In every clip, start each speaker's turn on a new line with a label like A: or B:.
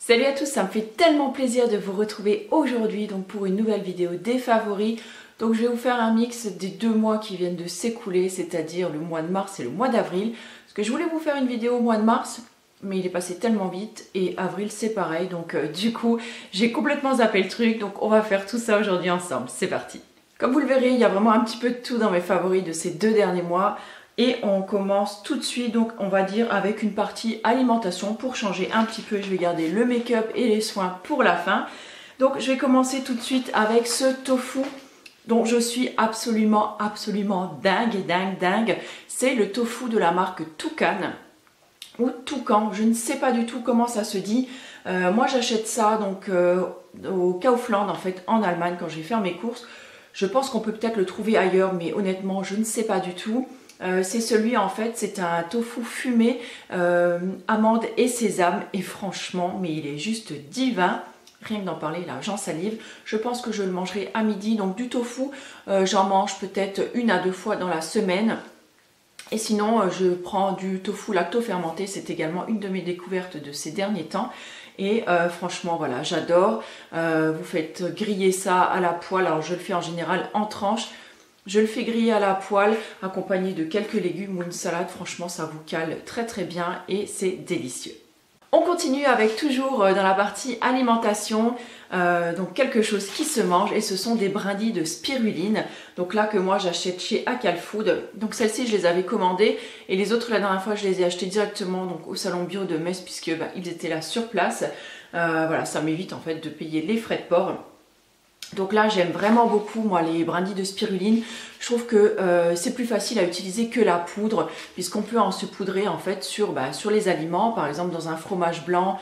A: Salut à tous, ça me fait tellement plaisir de vous retrouver aujourd'hui donc pour une nouvelle vidéo des favoris. Donc je vais vous faire un mix des 2 mois qui viennent de s'écouler, c'est-à-dire le mois de mars et le mois d'avril. Parce que je voulais vous faire une vidéo au mois de mars, mais il est passé tellement vite et avril c'est pareil. Donc du coup j'ai complètement zappé le truc, donc on va faire tout ça aujourd'hui ensemble. C'est parti. Comme vous le verrez, il y a vraiment un petit peu de tout dans mes favoris de ces 2 derniers mois. Et on commence tout de suite, donc on va dire avec une partie alimentation pour changer un petit peu. Je vais garder le make-up et les soins pour la fin. Donc je vais commencer tout de suite avec ce tofu dont je suis absolument dingue. C'est le tofu de la marque Toucan ou Toucan, je ne sais pas du tout comment ça se dit. Moi j'achète ça donc au Kaufland en fait en Allemagne quand je vais faire mes courses. Je pense qu'on peut peut-être le trouver ailleurs, mais honnêtement je ne sais pas du tout. C'est celui en fait, c'est un tofu fumé, amande et sésame et franchement, mais il est juste divin. Rien que d'en parler là, j'en salive. Je pense que je le mangerai à midi, donc du tofu, j'en mange peut-être 1 à 2 fois dans la semaine. Et sinon, je prends du tofu lacto-fermenté, c'est également une de mes découvertes de ces derniers temps. Et franchement, voilà, j'adore. Vous faites griller ça à la poêle, alors je le fais en général en tranches. Je le fais griller à la poêle, accompagné de quelques légumes ou une salade. Franchement, ça vous cale très bien et c'est délicieux. On continue avec toujours dans la partie alimentation, donc quelque chose qui se mange et ce sont des brindilles de spiruline. Donc là que moi j'achète chez Acal Food. Donc celles-ci je les avais commandées et les autres la dernière fois je les ai achetées directement donc, au salon bio de Metz puisque ils étaient là sur place. Voilà, ça m'évite en fait de payer les frais de port. Donc là j'aime vraiment beaucoup moi les brindilles de spiruline. Je trouve que c'est plus facile à utiliser que la poudre puisqu'on peut en se poudrer en fait sur les aliments, par exemple dans un fromage blanc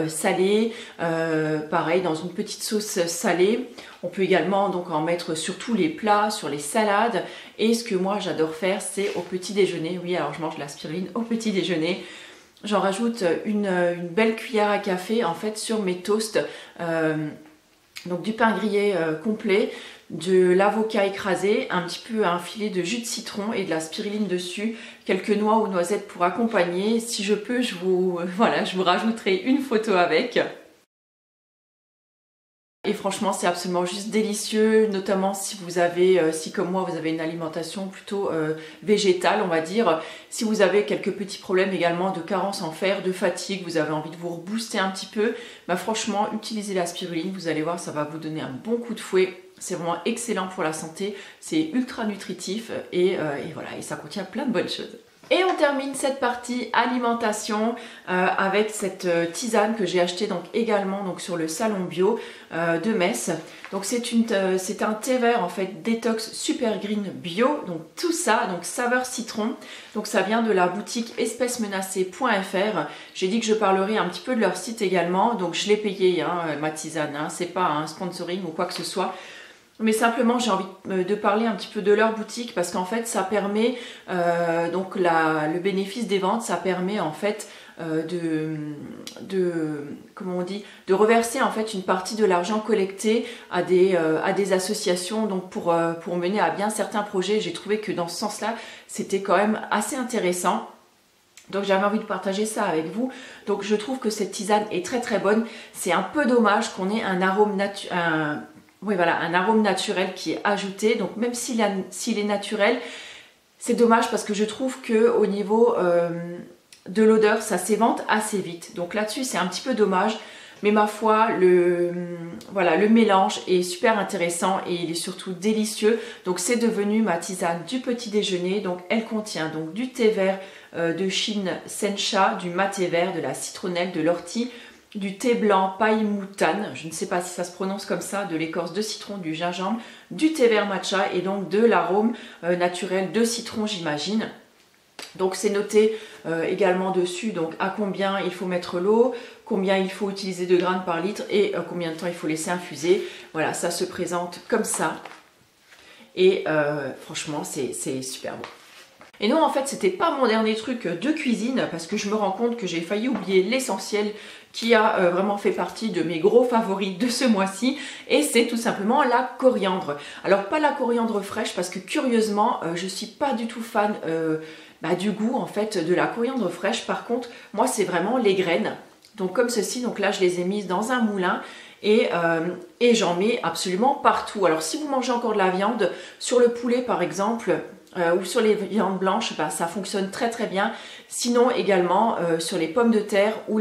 A: salé, pareil dans une petite sauce salée. On peut également donc en mettre sur tous les plats, sur les salades. Et ce que moi j'adore faire c'est au petit déjeuner. Oui, alors je mange de la spiruline au petit déjeuner. J'en rajoute une belle cuillère à café en fait sur mes toasts. Donc du pain grillé complet, de l'avocat écrasé, un petit peu un filet de jus de citron et de la spiruline dessus, quelques noix ou noisettes pour accompagner. Si je peux, je vous rajouterai une photo avec. Et franchement c'est absolument juste délicieux, notamment si vous avez, si comme moi vous avez une alimentation plutôt végétale on va dire. Si vous avez quelques petits problèmes également de carence en fer, de fatigue, vous avez envie de vous rebooster un petit peu, franchement utilisez la spiruline, vous allez voir ça va vous donner un bon coup de fouet. C'est vraiment excellent pour la santé, c'est ultra nutritif et voilà, et ça contient plein de bonnes choses. Et on termine cette partie alimentation avec cette tisane que j'ai achetée donc également donc sur le salon bio de Metz. Donc c'est un thé vert en fait détox super green bio, donc tout ça, donc saveur citron. Donc ça vient de la boutique espècesmenacées.fr. J'ai dit que je parlerai un petit peu de leur site également, donc je l'ai payé ma tisane, c'est pas un sponsoring ou quoi que ce soit. Mais simplement j'ai envie de parler un petit peu de leur boutique parce qu'en fait ça permet donc le bénéfice des ventes, ça permet en fait comment on dit, de reverser en fait une partie de l'argent collecté à des associations donc pour mener à bien certains projets. J'ai trouvé que dans ce sens-là c'était quand même assez intéressant. Donc j'avais envie de partager ça avec vous. Donc je trouve que cette tisane est très bonne. C'est un peu dommage qu'on ait un arôme un arôme naturel qui est ajouté. Donc même s'il est naturel, c'est dommage parce que je trouve que au niveau de l'odeur, ça s'évente assez vite. Donc là-dessus, c'est un petit peu dommage. Mais ma foi, le mélange est super intéressant et il est surtout délicieux. Donc c'est devenu ma tisane du petit déjeuner. Donc elle contient donc du thé vert de Chine Sencha, du maté vert, de la citronnelle, de l'ortie, du thé blanc paille moutane, je ne sais pas si ça se prononce comme ça, de l'écorce de citron, du gingembre, du thé vert matcha et donc de l'arôme naturel de citron j'imagine. Donc c'est noté également dessus donc à combien il faut mettre l'eau, combien il faut utiliser de grammes par litre et combien de temps il faut laisser infuser. Voilà, ça se présente comme ça et franchement c'est super bon. Et non, en fait, c'était pas mon dernier truc de cuisine parce que je me rends compte que j'ai failli oublier l'essentiel qui a vraiment fait partie de mes gros favoris de ce mois-ci et c'est tout simplement la coriandre. Alors pas la coriandre fraîche parce que curieusement, je suis pas du tout fan du goût en fait de la coriandre fraîche. Par contre, moi c'est vraiment les graines. donc comme ceci. Donc là je les ai mises dans un moulin et j'en mets absolument partout. Alors si vous mangez encore de la viande, sur le poulet par exemple, ou sur les viandes blanches, bah, ça fonctionne très très bien. Sinon également sur les pommes de terre ou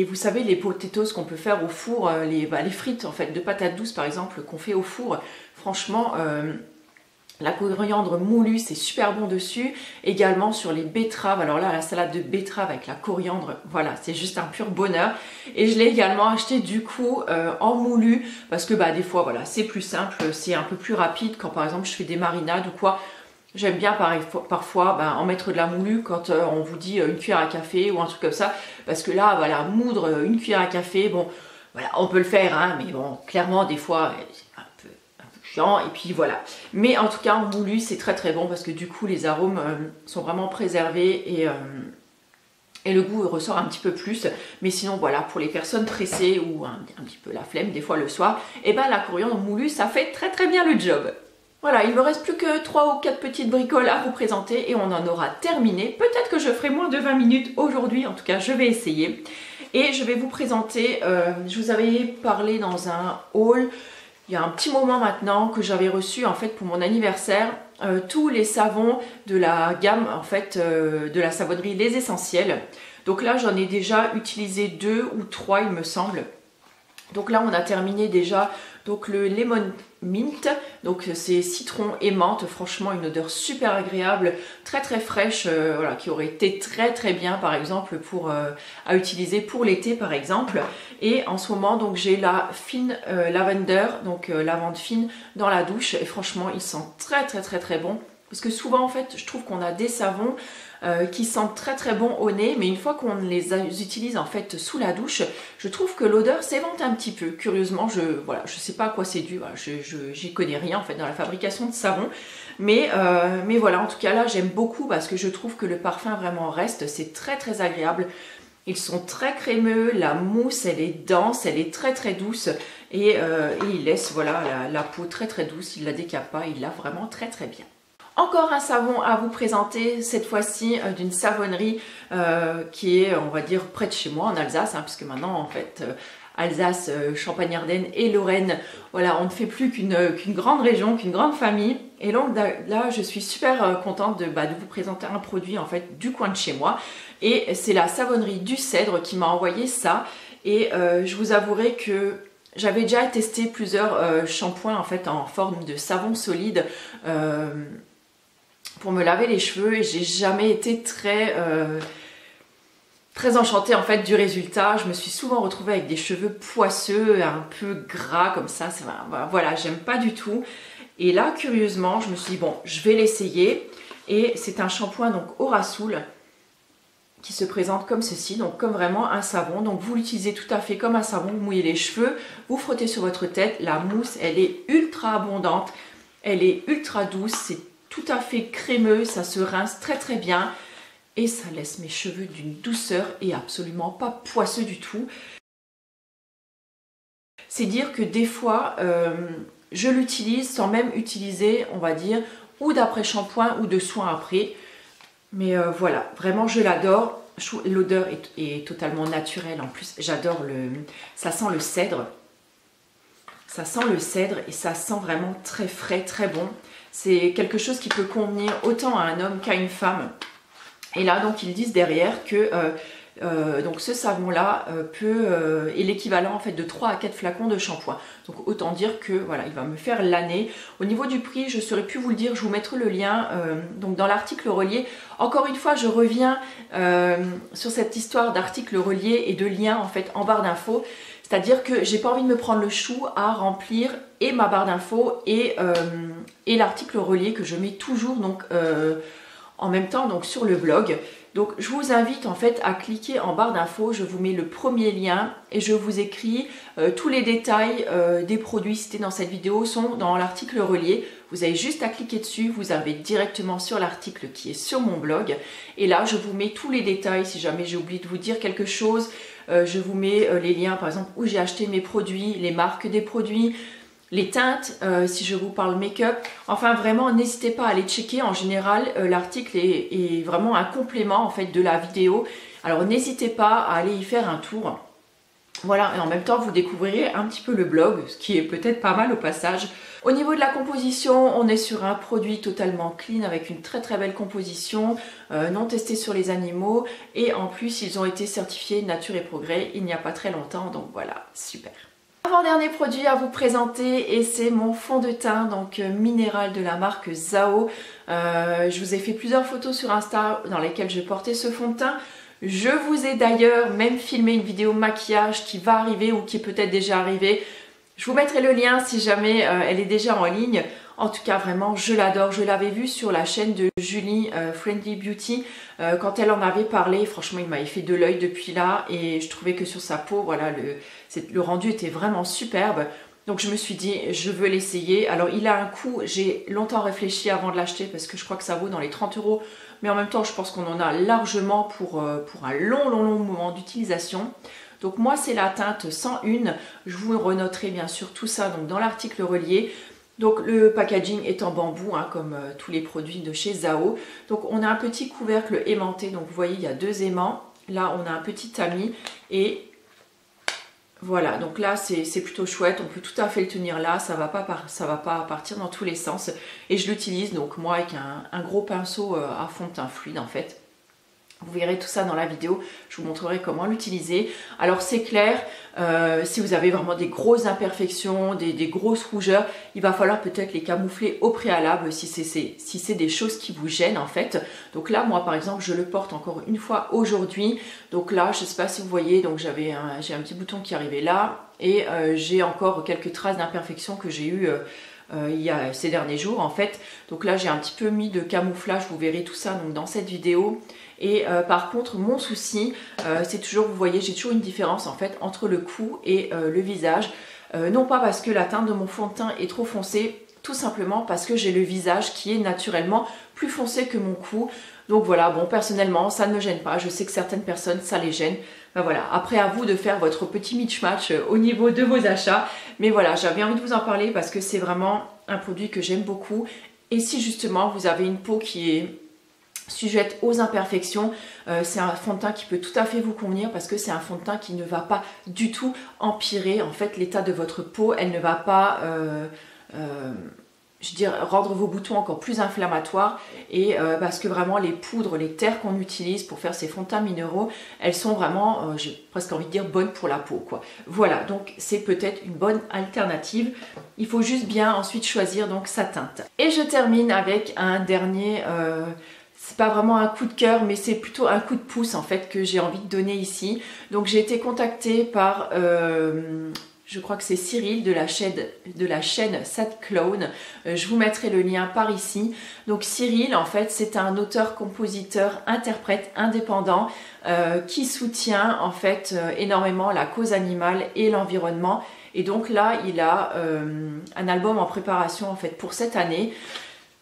A: vous savez, les potatoes qu'on peut faire au four, les frites en fait de patates douces par exemple qu'on fait au four, franchement la coriandre moulue c'est super bon dessus. Également sur les betteraves, alors là la salade de betterave avec la coriandre, voilà, c'est juste un pur bonheur. Et je l'ai également acheté du coup en moulu parce que bah des fois voilà c'est plus simple, c'est un peu plus rapide quand par exemple je fais des marinades ou quoi. J'aime bien parfois en mettre de la moulue quand on vous dit une cuillère à café ou un truc comme ça. Parce que là, voilà, moudre une cuillère à café, bon, voilà, on peut le faire, hein, mais bon, clairement, des fois, c'est un peu chiant. Et puis voilà. Mais en tout cas, en moulu, c'est très très bon parce que du coup, les arômes sont vraiment préservés et le goût ressort un petit peu plus. Mais sinon, voilà, pour les personnes pressées ou un petit peu la flemme, des fois le soir, et ben la coriandre moulue, ça fait très très bien le job. Voilà, il me reste plus que 3 ou 4 petites bricoles à vous présenter et on en aura terminé. Peut-être que je ferai moins de 20 minutes aujourd'hui, en tout cas je vais essayer. Et je vais vous présenter, je vous avais parlé dans un haul, il y a un petit moment maintenant, que j'avais reçu en fait pour mon anniversaire, tous les savons de la gamme en fait de la savonnerie Les Essentiels. Donc là j'en ai déjà utilisé 2 ou 3 il me semble. Donc là on a terminé déjà donc le Lemon Mint, donc c'est citron et menthe, franchement une odeur super agréable, très très fraîche, voilà, qui aurait été très très bien par exemple à utiliser pour l'été par exemple. Et en ce moment donc j'ai la fine lavender, donc lavande fine dans la douche et franchement il sent très très très très bon. Parce que souvent en fait je trouve qu'on a des savons qui sentent très très bon au nez, mais une fois qu'on les utilise en fait sous la douche, je trouve que l'odeur s'évente un petit peu. Curieusement, je sais pas à quoi c'est dû, voilà, j'y connais rien en fait dans la fabrication de savon, mais voilà, en tout cas là j'aime beaucoup parce que je trouve que le parfum vraiment reste, c'est très très agréable. Ils sont très crémeux, la mousse elle est dense, elle est très très douce et il laisse voilà la peau très très douce, il la décape pas, il l'a vraiment très très bien. Encore un savon à vous présenter, cette fois-ci d'une savonnerie qui est, on va dire, près de chez moi en Alsace, hein, puisque maintenant en fait Alsace, Champagne-Ardenne et Lorraine, voilà, on ne fait plus qu'une grande région, qu'une grande famille. Et donc là, je suis super contente de vous présenter un produit en fait du coin de chez moi. Et c'est la savonnerie du Cèdre qui m'a envoyé ça. Et je vous avouerai que j'avais déjà testé plusieurs shampoings en fait en forme de savon solide. Pour me laver les cheveux et j'ai jamais été très enchantée en fait du résultat. Je me suis souvent retrouvée avec des cheveux poisseux, un peu gras comme ça, voilà, j'aime pas du tout. Et là curieusement je me suis dit bon, je vais l'essayer et c'est un shampoing donc au Rassoul qui se présente comme ceci, donc comme vraiment un savon. Donc vous l'utilisez tout à fait comme un savon, vous mouillez les cheveux, vous frottez sur votre tête, la mousse elle est ultra abondante, elle est ultra douce, c'est tout à fait crémeux, ça se rince très très bien et ça laisse mes cheveux d'une douceur et absolument pas poisseux du tout. C'est dire que des fois je l'utilise sans même utiliser, on va dire, ou d'après-shampoing ou de soin après. Mais voilà, vraiment je l'adore. L'odeur est totalement naturelle. En plus, j'adore ça sent le cèdre. Ça sent le cèdre et ça sent vraiment très frais, très bon. C'est quelque chose qui peut convenir autant à un homme qu'à une femme. Et là, donc, ils disent derrière que donc ce savon-là est l'équivalent en fait de 3 à 4 flacons de shampoing. Donc, autant dire que voilà, il va me faire l'année. Au niveau du prix, je ne saurais plus vous le dire. Je vous mettrai le lien donc dans l'article relié. Encore une fois, je reviens sur cette histoire d'article relié et de lien en fait en barre d'infos. C'est-à-dire que j'ai pas envie de me prendre le chou à remplir et ma barre d'infos et l'article relié que je mets toujours donc en même temps donc sur le blog. Donc je vous invite en fait à cliquer en barre d'infos, je vous mets le premier lien et je vous écris tous les détails des produits cités dans cette vidéo sont dans l'article relié. Vous avez juste à cliquer dessus, vous arrivez directement sur l'article qui est sur mon blog et là je vous mets tous les détails si jamais j'ai oublié de vous dire quelque chose. Je vous mets les liens par exemple où j'ai acheté mes produits, les marques des produits, les teintes, si je vous parle make-up. Enfin vraiment n'hésitez pas à aller checker. En général l'article est vraiment un complément en fait de la vidéo. Alors n'hésitez pas à aller y faire un tour. Voilà, et en même temps vous découvrirez un petit peu le blog, ce qui est peut-être pas mal au passage. Au niveau de la composition, on est sur un produit totalement clean avec une très très belle composition, non testé sur les animaux, et en plus ils ont été certifiés Nature et Progrès il n'y a pas très longtemps, donc voilà, super. Avant-dernier produit à vous présenter, et c'est mon fond de teint donc minéral de la marque Zao. Je vous ai fait plusieurs photos sur Insta dans lesquelles je portais ce fond de teint. Je vous ai d'ailleurs même filmé une vidéo maquillage qui va arriver ou qui est peut-être déjà arrivée. Je vous mettrai le lien si jamais elle est déjà en ligne. En tout cas, vraiment, je l'adore. Je l'avais vue sur la chaîne de Julie Friendly Beauty quand elle en avait parlé. Franchement, il m'avait fait de l'œil depuis là et je trouvais que sur sa peau, voilà, le rendu était vraiment superbe. Donc je me suis dit, je veux l'essayer. Alors il a un coût, j'ai longtemps réfléchi avant de l'acheter parce que je crois que ça vaut dans les 30 €. Mais en même temps, je pense qu'on en a largement pour un long moment d'utilisation. Donc moi, c'est la teinte 101. Je vous renoterai bien sûr tout ça donc, dans l'article relié. Donc le packaging est en bambou, hein, comme tous les produits de chez Zao. Donc on a un petit couvercle aimanté. Donc vous voyez, il y a 2 aimants. Là, on a un petit tamis et... Voilà, donc là c'est plutôt chouette, on peut tout à fait le tenir là, ça va pas partir dans tous les sens. Et je l'utilise donc moi avec un gros pinceau à fond de teint fluide en fait. Vous verrez tout ça dans la vidéo, je vous montrerai comment l'utiliser. Alors c'est clair, si vous avez vraiment des grosses imperfections, des grosses rougeurs, il va falloir peut-être les camoufler au préalable si c'est des choses qui vous gênent en fait. Donc là moi par exemple je le porte encore une fois aujourd'hui. Donc là je ne sais pas si vous voyez, donc j'ai un petit bouton qui arrivait là et j'ai encore quelques traces d'imperfection que j'ai eues il y a ces derniers jours en fait. Donc là j'ai un petit peu mis de camouflage, vous verrez tout ça donc, dans cette vidéo. Et par contre mon souci c'est toujours, vous voyez, j'ai toujours une différence en fait entre le cou et le visage. Non pas parce que la teinte de mon fond de teint est trop foncée, tout simplement parce que j'ai le visage qui est naturellement plus foncé que mon cou. Donc voilà, bon personnellement ça ne me gêne pas, je sais que certaines personnes ça les gêne. Ben voilà, après à vous de faire votre petit match au niveau de vos achats. Mais voilà, j'avais envie de vous en parler parce que c'est vraiment un produit que j'aime beaucoup. Et si justement vous avez une peau qui est sujette aux imperfections, c'est un fond de teint qui peut tout à fait vous convenir parce que c'est un fond de teint qui ne va pas du tout empirer en fait l'état de votre peau. Elle ne va pas je veux dire, rendre vos boutons encore plus inflammatoires et parce que vraiment les poudres, les terres qu'on utilise pour faire ces fonds de teint minéraux, elles sont vraiment, j'ai presque envie de dire, bonnes pour la peau quoi. Voilà, donc c'est peut-être une bonne alternative. Il faut juste bien ensuite choisir donc sa teinte. Et je termine avec un dernier... c'est pas vraiment un coup de cœur, mais c'est plutôt un coup de pouce en fait que j'ai envie de donner ici. Donc j'ai été contactée par, je crois que c'est Cyril de la chaîne Sad Clone. Je vous mettrai le lien par ici. Donc Cyril en fait c'est un auteur, compositeur, interprète indépendant qui soutient en fait énormément la cause animale et l'environnement. Et donc là il a un album en préparation en fait pour cette année.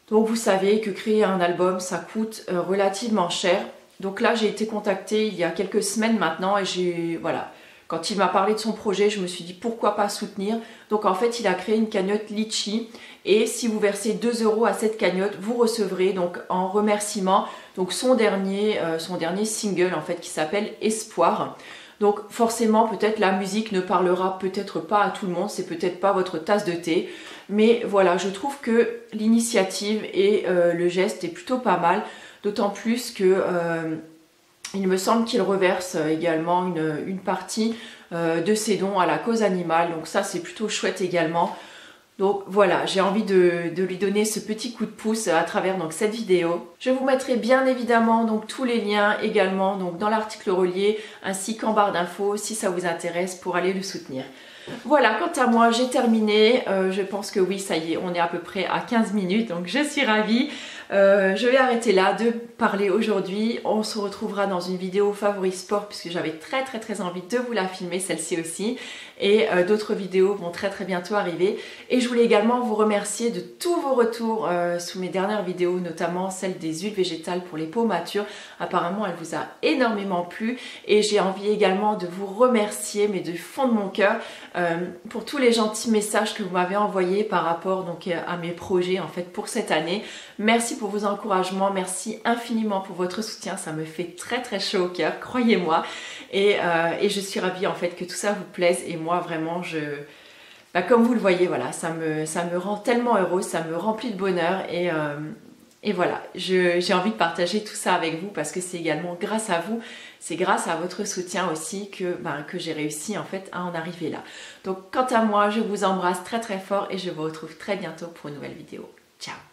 A: Donc vous savez que créer un album ça coûte relativement cher. Donc là j'ai été contactée il y a quelques semaines maintenant et voilà, quand il m'a parlé de son projet je me suis dit pourquoi pas soutenir. Donc en fait il a créé une cagnotte Litchi et si vous versez 2 € à cette cagnotte vous recevrez donc en remerciement donc son dernier single en fait qui s'appelle Espoir. Donc forcément peut-être la musique ne parlera peut-être pas à tout le monde, c'est peut-être pas votre tasse de thé. Mais voilà, je trouve que l'initiative et le geste est plutôt pas mal. D'autant plus que il me semble qu'il reverse également une partie de ses dons à la cause animale. Donc ça c'est plutôt chouette également. Donc voilà, j'ai envie de lui donner ce petit coup de pouce à travers donc, cette vidéo. Je vous mettrai bien évidemment donc, tous les liens également donc, dans l'article relié ainsi qu'en barre d'infos si ça vous intéresse pour aller le soutenir. Voilà, quant à moi, j'ai terminé. Je pense que oui, ça y est, on est à peu près à 15 minutes, donc je suis ravie. Je vais arrêter là de parler aujourd'hui. On se retrouvera dans une vidéo favori sport puisque j'avais très envie de vous la filmer, celle-ci aussi. Et d'autres vidéos vont très bientôt arriver. Et je voulais également vous remercier de tous vos retours sous mes dernières vidéos, notamment celle des huiles végétales pour les peaux matures. Apparemment, elle vous a énormément plu. Et j'ai envie également de vous remercier, mais du fond de mon cœur, pour tous les gentils messages que vous m'avez envoyés par rapport donc, à mes projets en fait pour cette année. Merci pour vos encouragements, merci infiniment pour votre soutien, ça me fait très très chaud au cœur, croyez-moi. Et je suis ravie en fait que tout ça vous plaise et moi vraiment comme vous le voyez, voilà, ça me rend tellement heureuse, ça me remplit de bonheur et voilà, j'ai envie de partager tout ça avec vous parce que c'est également grâce à vous, c'est grâce à votre soutien aussi que j'ai réussi en fait à en arriver là. Donc quant à moi, je vous embrasse très très fort et je vous retrouve très bientôt pour une nouvelle vidéo. Ciao!